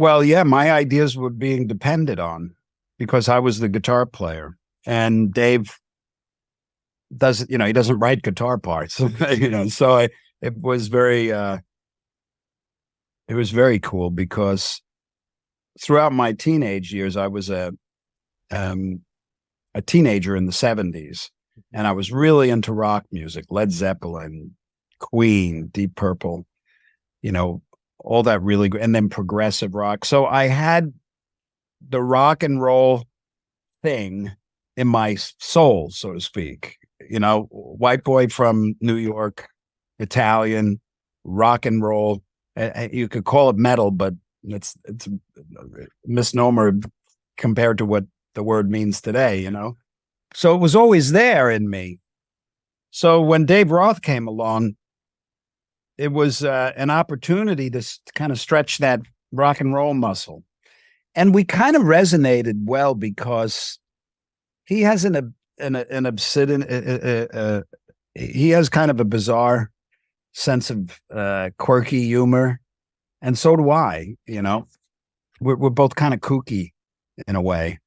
Well, yeah, my ideas were being depended on because I was the guitar player, and Dave doesn't, he doesn't write guitar parts, So it was very cool because throughout my teenage years, I was um, a teenager in the 70s, and I was really into rock music, Led Zeppelin, Queen, Deep Purple, all that really good, and then progressive rock. So I had the rock and roll thing in my soul, so to speak. White boy from New York, Italian, rock and roll. You could call it metal, but it's a misnomer compared to what the word means today, So it was always there in me. So when Dave Roth came along, it was an opportunity to kind of stretch that rock and roll muscle. And we kind of resonated well because he has an obsidian, he has kind of a bizarre sense of quirky humor. And so do I, we're both kind of kooky in a way.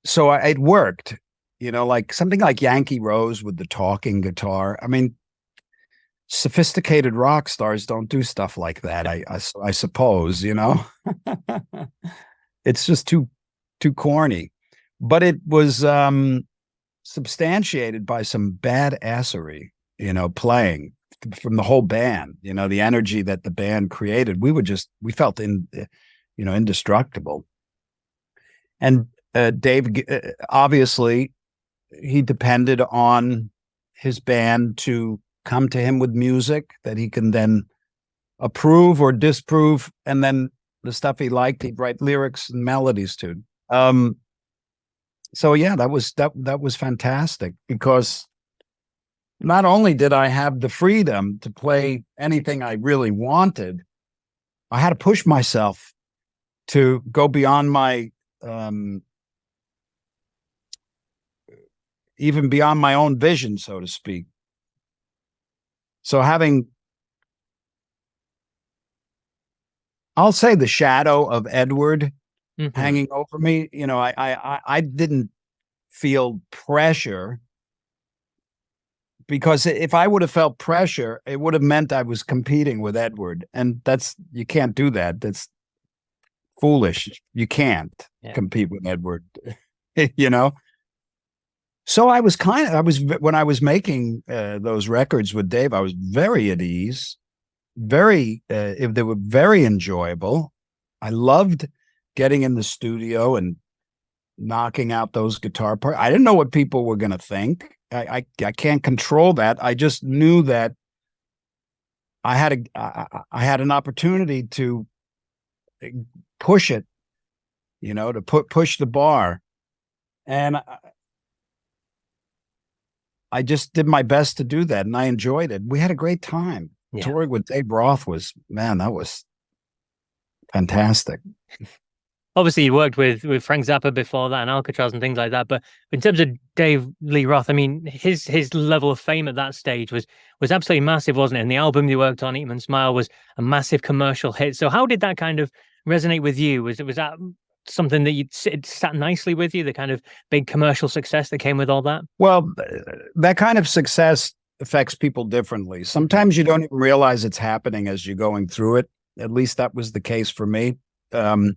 So it worked, like something like Yankee Rose with the talking guitar. I mean, sophisticated rock stars don't do stuff like that. I suppose, it's just too corny, but it was substantiated by some badassery, playing from the whole band. The energy that the band created. We felt indestructible. And Dave, obviously, he depended on his band to come to him with music that he can then approve or disprove, and then the stuff he liked, he'd write lyrics and melodies to. So yeah, that was fantastic because not only did I have the freedom to play anything I really wanted, I had to push myself to go beyond my even beyond my own vision, so to speak. So I'll say the shadow of Edward hanging over me, I didn't feel pressure, because if I would have felt pressure, it would have meant I was competing with Edward. And you can't do that. That's foolish. You can't compete with Edward, So when I was making those records with Dave, I was very at ease, they were very enjoyable. I loved getting in the studio and knocking out those guitar parts. I didn't know what people were going to think. I can't control that. I just knew that I had an opportunity to push it, to push the bar. And I just did my best to do that, and I enjoyed it. We had a great time. Yeah. Touring with Dave Roth that was fantastic. Obviously, you worked with Frank Zappa before that and Alcatrazz and things like that. But in terms of Dave Lee Roth, I mean, his level of fame at that stage was absolutely massive, wasn't it? And the album you worked on, Eat 'em and Smile, was a massive commercial hit. So how did that kind of resonate with you? Was that something that sat nicely with you, the kind of big commercial success that came with all that? Well, that kind of success affects people differently. Sometimes you don't even realize it's happening as you're going through it. At least that was the case for me. With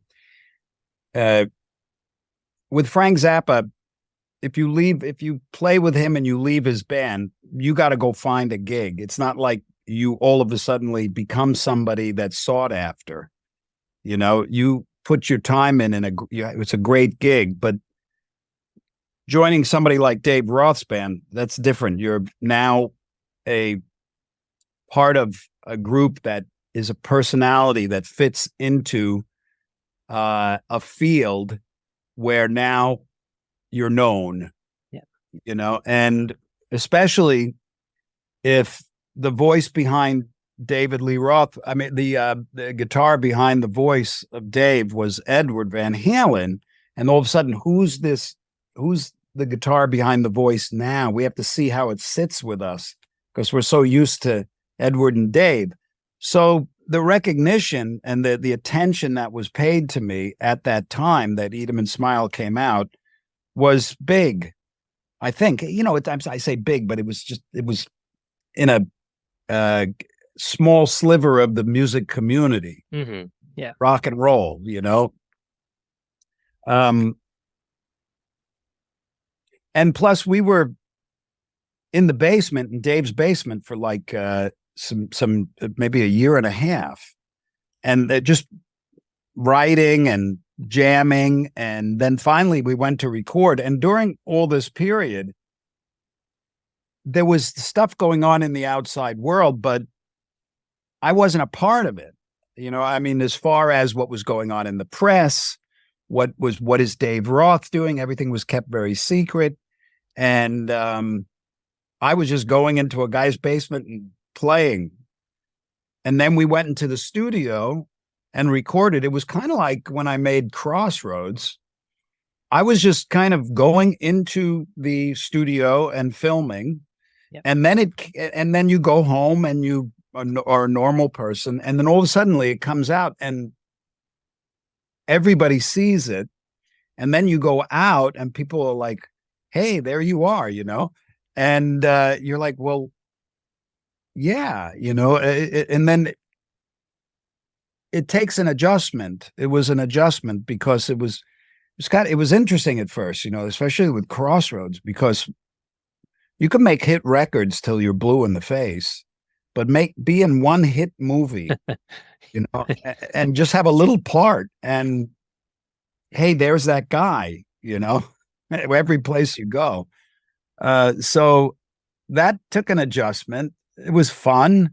Frank Zappa, if you play with him and you leave his band, you got to go find a gig. It's not like you all of a sudden become somebody that's sought after. You put your time in, and it's a great gig, but joining somebody like Dave Roth's band, that's different. You're now a part of a group that is a personality that fits into a field where now you're known. Yeah. And especially if the voice behind David Lee Roth, I mean, the guitar behind the voice of Dave was Edward Van Halen, and all of a sudden, who's the guitar behind the voice now? We have to see how it sits with us, because we're so used to Edward and Dave. So the recognition and the attention that was paid to me at that time that Eat 'em and Smile came out was big. I think, at times I say big, but it was in a small sliver of the music community. Mm-hmm. Yeah. Rock and roll, and plus we were in the basement, in Dave's basement, for like some maybe a year and a half, and just writing and jamming, and then finally we went to record. And during all this period, there was stuff going on in the outside world, but I wasn't a part of it. I mean, as far as what was going on in the press, what is Dave Roth doing? Everything was kept very secret. And I was just going into a guy's basement and playing. And then we went into the studio and recorded. It was kind of like when I made Crossroads. I was just kind of going into the studio and filming. Yep. And then you go home and you are a normal person. And then all of a sudden it comes out and everybody sees it. And then you go out and people are like, hey, there you are, and you're like, well, yeah, and then it takes an adjustment. It was an adjustment because it was interesting at first, especially with Crossroads, because you can make hit records till you're blue in the face, but be in one hit movie, and just have a little part, and hey, there's that guy, every place you go. So that took an adjustment. It was fun.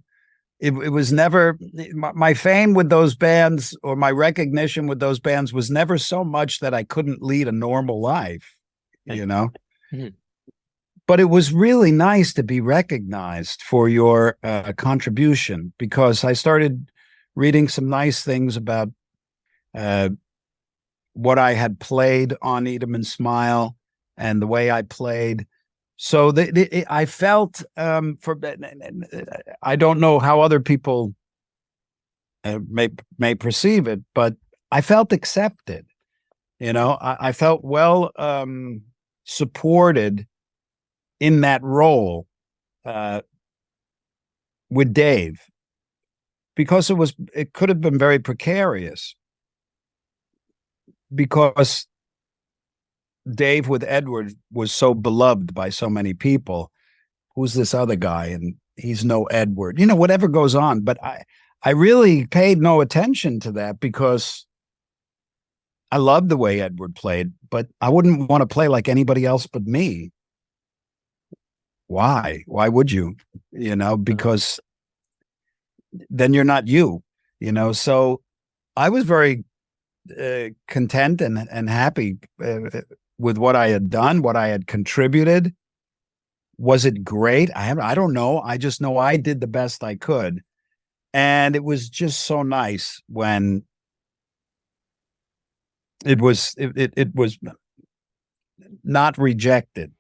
It was never my fame with those bands, or my recognition with those bands, was never so much that I couldn't lead a normal life, Mm-hmm. But it was really nice to be recognized for your contribution, because I started reading some nice things about what I had played on Eat 'em and Smile and the way I played. So I felt, I don't know how other people may perceive it, but I felt accepted. I felt well supported in that role with Dave, because it could have been very precarious, because Dave with Edward was so beloved by so many people. Who's this other guy? And he's no Edward, whatever goes on. But I really paid no attention to that, because I loved the way Edward played, but I wouldn't want to play like anybody else but me. Why? Why would you? Because then you're not you, So I was very content and happy with what I had done, what I had contributed. Was it great? I don't know. I just know I did the best I could. And it was just so nice when it was not rejected.